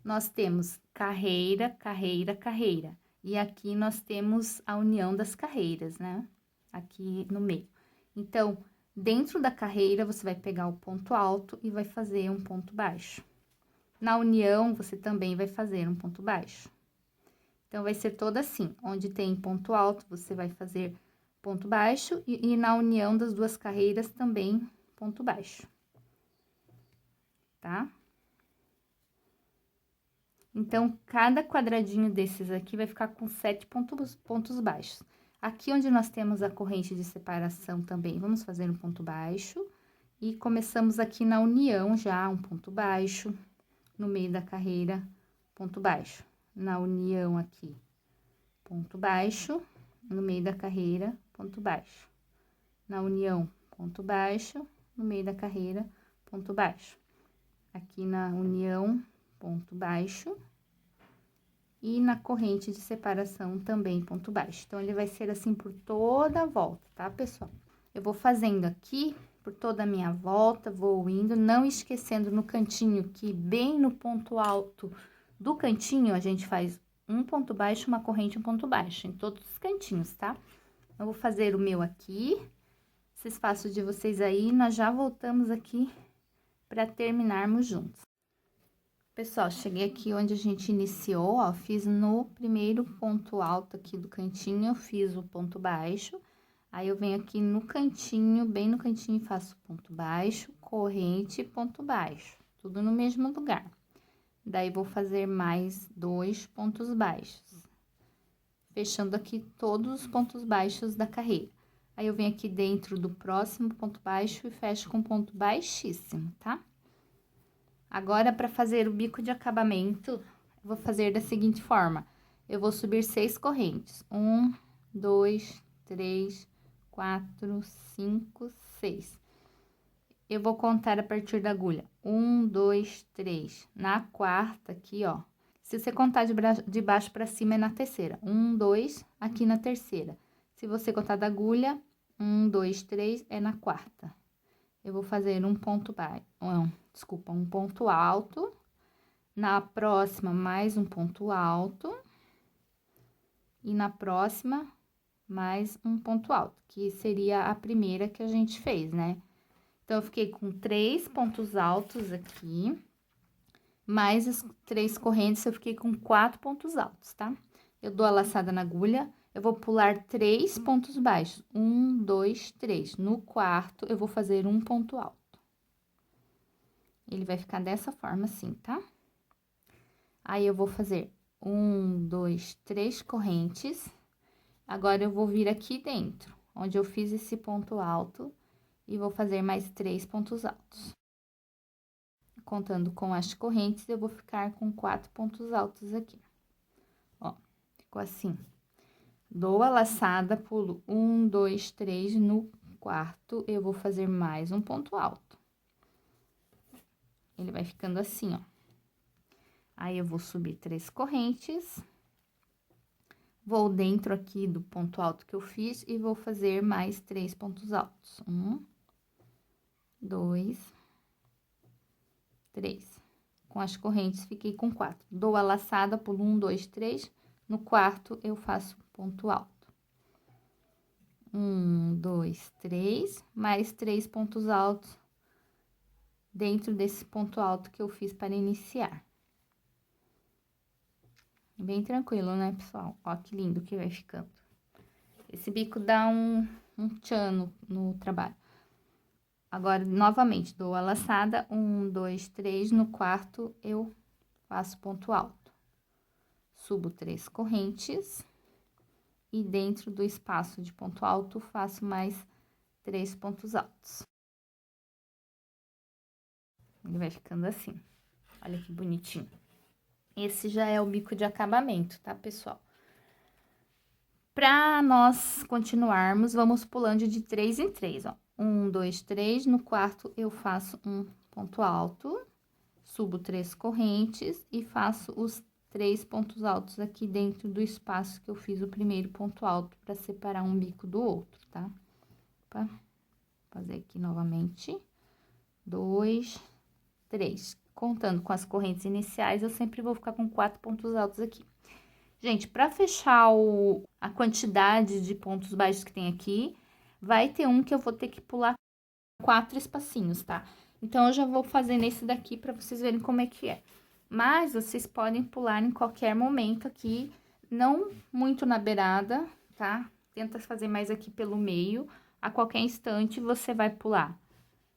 Nós temos carreira, carreira, carreira. E aqui nós temos a união das carreiras, né? Aqui no meio. Então, dentro da carreira, você vai pegar o ponto alto e vai fazer um ponto baixo. Na união, você também vai fazer um ponto baixo. Então, vai ser toda assim. Onde tem ponto alto, você vai fazer ponto baixo. E na união das duas carreiras, também ponto baixo. Tá? Então, cada quadradinho desses aqui vai ficar com 7 pontos baixos. Aqui onde nós temos a corrente de separação também, vamos fazer um ponto baixo. E começamos aqui na união já, um ponto baixo, no meio da carreira, ponto baixo. Na união aqui, ponto baixo, no meio da carreira, ponto baixo. Na união, ponto baixo, no meio da carreira, ponto baixo. Aqui na união, ponto baixo, e na corrente de separação também ponto baixo. Então, ele vai ser assim por toda a volta, tá, pessoal? Eu vou fazendo aqui por toda a minha volta, vou indo, não esquecendo no cantinho que bem no ponto alto do cantinho, a gente faz um ponto baixo, uma corrente, um ponto baixo, em todos os cantinhos, tá? Eu vou fazer o meu aqui, vocês façam de vocês aí, nós já voltamos aqui para terminarmos juntos. Pessoal, cheguei aqui onde a gente iniciou, ó, fiz no primeiro ponto alto aqui do cantinho, eu fiz o ponto baixo, aí eu venho aqui no cantinho, bem no cantinho, e faço ponto baixo, corrente, ponto baixo, tudo no mesmo lugar. Daí, vou fazer mais 2 pontos baixos, fechando aqui todos os pontos baixos da carreira. Aí, eu venho aqui dentro do próximo ponto baixo e fecho com ponto baixíssimo, tá? Agora, para fazer o bico de acabamento, eu vou fazer da seguinte forma. Eu vou subir 6 correntes. 1, 2, 3, 4, 5, 6. Eu vou contar a partir da agulha. 1, 2, 3. Na quarta, aqui, ó. Se você contar de baixo para cima, é na terceira. 1, 2, aqui na terceira. Se você contar da agulha, 1, 2, 3, é na quarta. Eu vou fazer um ponto baixo, um ponto alto. Na próxima, mais um ponto alto. E na próxima, mais um ponto alto, que seria a primeira que a gente fez, né? Então, eu fiquei com 3 pontos altos aqui, mais as 3 correntes, eu fiquei com 4 pontos altos, tá? Eu dou a laçada na agulha, eu vou pular 3 pontos baixos. 1, 2, 3. No quarto, eu vou fazer um ponto alto. Ele vai ficar dessa forma assim, tá? Aí, eu vou fazer 1, 2, 3 correntes. Agora, eu vou vir aqui dentro, onde eu fiz esse ponto alto, e vou fazer mais 3 pontos altos. Contando com as correntes, eu vou ficar com 4 pontos altos aqui. Ó, ficou assim. Dou a laçada, pulo 1, 2, 3, no quarto, eu vou fazer mais um ponto alto. Ele vai ficando assim, ó. Aí, eu vou subir 3 correntes, vou dentro aqui do ponto alto que eu fiz e vou fazer mais 3 pontos altos. 1, 2, 3. Com as correntes, fiquei com 4. Dou a laçada, pulo 1, 2, 3. No quarto, eu faço ponto alto. 1, 2, 3, mais 3 pontos altos dentro desse ponto alto que eu fiz para iniciar. Bem tranquilo, né, pessoal? Ó, que lindo que vai ficando. Esse bico dá um tchan no trabalho. Agora, novamente, dou a laçada, 1, 2, 3, no quarto, eu faço ponto alto. Subo 3 correntes. E dentro do espaço de ponto alto, faço mais 3 pontos altos. Ele vai ficando assim. Olha que bonitinho. Esse já é o bico de acabamento, tá, pessoal? Pra nós continuarmos, vamos pulando de 3 em 3, ó. 1, 2, 3, no quarto eu faço um ponto alto, subo 3 correntes e faço os 3 pontos altos aqui dentro do espaço que eu fiz o primeiro ponto alto para separar um bico do outro, tá? Opa. Fazer aqui novamente. 2, 3. Contando com as correntes iniciais, eu sempre vou ficar com 4 pontos altos aqui. Gente, para fechar a quantidade de pontos baixos que tem aqui, vai ter um que eu vou ter que pular 4 espacinhos, tá? Então, eu já vou fazer nesse daqui para vocês verem como é que é. Mas, vocês podem pular em qualquer momento aqui, não muito na beirada, tá? Tenta fazer mais aqui pelo meio, a qualquer instante você vai pular.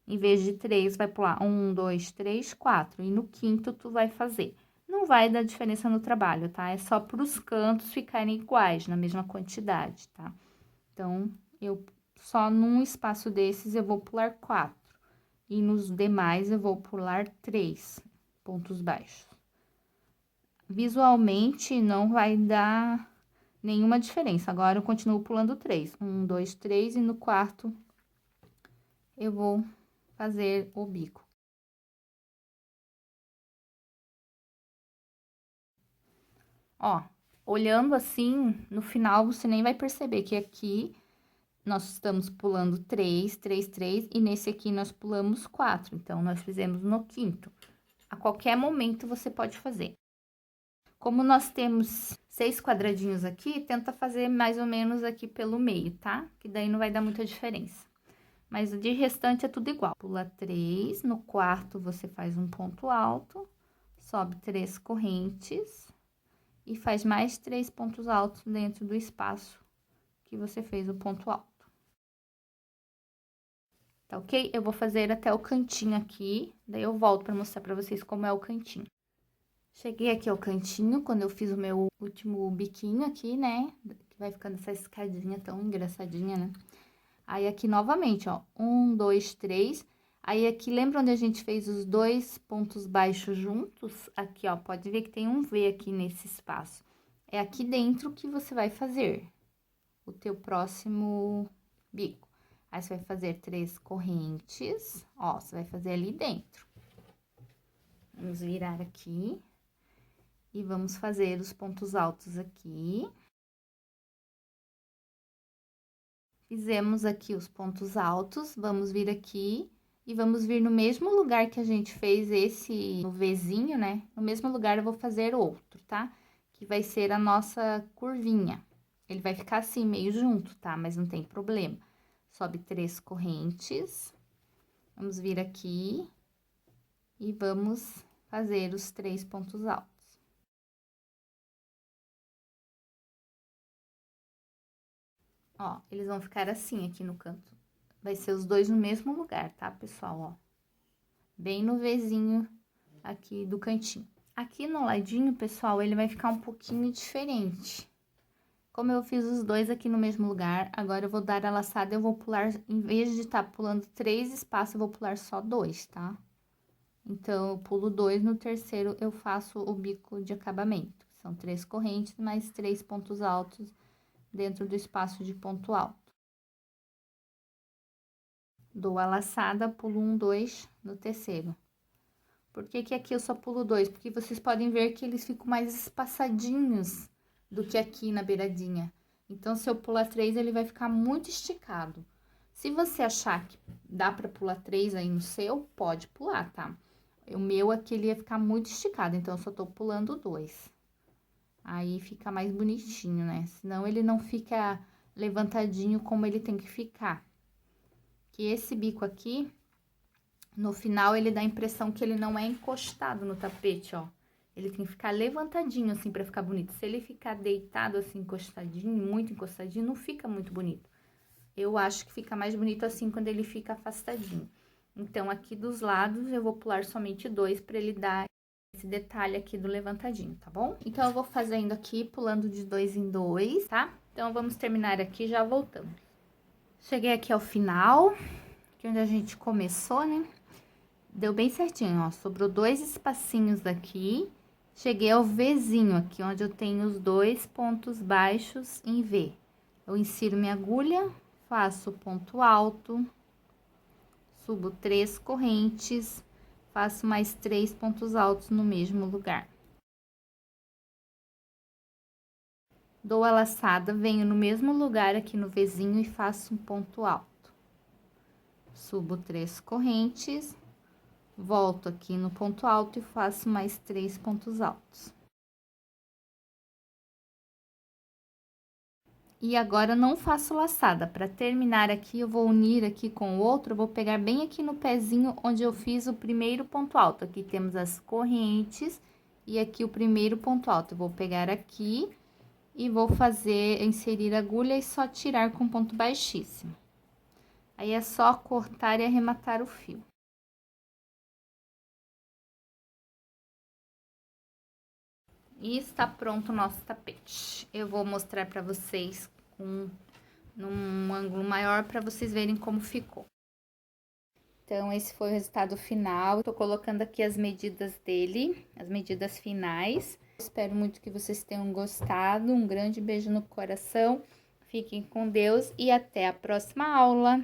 Em vez de 3, vai pular 1, 2, 3, 4. E no quinto, tu vai fazer. Não vai dar diferença no trabalho, tá? É só para os cantos ficarem iguais, na mesma quantidade, tá? Então, só num espaço desses eu vou pular 4. E nos demais eu vou pular 3 pontos baixos. Visualmente, não vai dar nenhuma diferença. Agora, eu continuo pulando 3. 1, 2, 3, e no quarto eu vou fazer o bico. Ó, olhando assim, no final você nem vai perceber que aqui nós estamos pulando 3, 3, 3, e nesse aqui nós pulamos 4. Então, nós fizemos no quinto. A qualquer momento você pode fazer. Como nós temos 6 quadradinhos aqui, tenta fazer mais ou menos aqui pelo meio, tá? Que daí não vai dar muita diferença. Mas de restante é tudo igual. Pula 3, no quarto você faz um ponto alto, sobe 3 correntes e faz mais 3 pontos altos dentro do espaço que você fez o ponto alto. Tá ok? Eu vou fazer até o cantinho aqui, daí eu volto pra mostrar pra vocês como é o cantinho. Cheguei aqui ao cantinho, quando eu fiz o meu último biquinho aqui, né? Que vai ficando essa escadinha tão engraçadinha, né? Aí, aqui novamente, ó, 1, 2, 3. Aí, aqui, lembra onde a gente fez os 2 pontos baixos juntos? Aqui, ó, pode ver que tem um V aqui nesse espaço. É aqui dentro que você vai fazer o teu próximo bico. Aí, você vai fazer 3 correntes, ó, você vai fazer ali dentro. Vamos virar aqui. E vamos fazer os pontos altos aqui. Fizemos aqui os pontos altos, vamos vir aqui e vamos vir no mesmo lugar que a gente fez esse no Vzinho, né? No mesmo lugar eu vou fazer outro, tá? Que vai ser a nossa curvinha. Ele vai ficar assim, meio junto, tá? Mas não tem problema. Sobe 3 correntes. Vamos vir aqui e vamos fazer os 3 pontos altos. Ó, eles vão ficar assim aqui no canto. Vai ser os dois no mesmo lugar, tá, pessoal? Ó, bem no Vzinho aqui do cantinho. Aqui no ladinho, pessoal, ele vai ficar um pouquinho diferente. Como eu fiz os dois aqui no mesmo lugar, agora eu vou dar a laçada, eu vou pular, em vez de estar pulando 3 espaços, eu vou pular só 2, tá? Então, eu pulo 2, no terceiro eu faço o bico de acabamento. São 3 correntes, mais 3 pontos altos dentro do espaço de ponto alto. Dou a laçada, pulo 1, 2 no terceiro. Por que que aqui eu só pulo 2? Porque vocês podem ver que eles ficam mais espaçadinhos do que aqui na beiradinha. Então, se eu pular 3, ele vai ficar muito esticado. Se você achar que dá pra pular 3 aí no seu, pode pular, tá? O meu aqui, ele ia ficar muito esticado, então eu só tô pulando 2. Aí fica mais bonitinho, né? Senão ele não fica levantadinho como ele tem que ficar. Que esse bico aqui, no final, ele dá a impressão que ele não é encostado no tapete, ó. Ele tem que ficar levantadinho, assim, pra ficar bonito. Se ele ficar deitado, assim, encostadinho, muito encostadinho, não fica muito bonito. Eu acho que fica mais bonito assim, quando ele fica afastadinho. Então, aqui dos lados, eu vou pular somente 2, pra ele dar esse detalhe aqui do levantadinho, tá bom? Então, eu vou fazendo aqui, pulando de 2 em 2, tá? Então, vamos terminar aqui, já voltamos. Cheguei aqui ao final, que é onde a gente começou, né? Deu bem certinho, ó, sobrou 2 espacinhos daqui. Cheguei ao Vzinho aqui, onde eu tenho os 2 pontos baixos em V. Eu insiro minha agulha, faço ponto alto, subo 3 correntes, faço mais 3 pontos altos no mesmo lugar. Dou a laçada, venho no mesmo lugar aqui no Vzinho e faço um ponto alto. Subo 3 correntes, volto aqui no ponto alto e faço mais 3 pontos altos. E agora, não faço laçada. Para terminar aqui, eu vou unir aqui com o outro, eu vou pegar bem aqui no pezinho onde eu fiz o primeiro ponto alto. Aqui temos as correntes e aqui o primeiro ponto alto. Eu vou pegar aqui e vou fazer, inserir a agulha e só tirar com ponto baixíssimo. Aí, é só cortar e arrematar o fio. E está pronto o nosso tapete. Eu vou mostrar para vocês num ângulo maior para vocês verem como ficou. Então, esse foi o resultado final. Tô colocando aqui as medidas dele, as medidas finais. Espero muito que vocês tenham gostado. Um grande beijo no coração. Fiquem com Deus e até a próxima aula.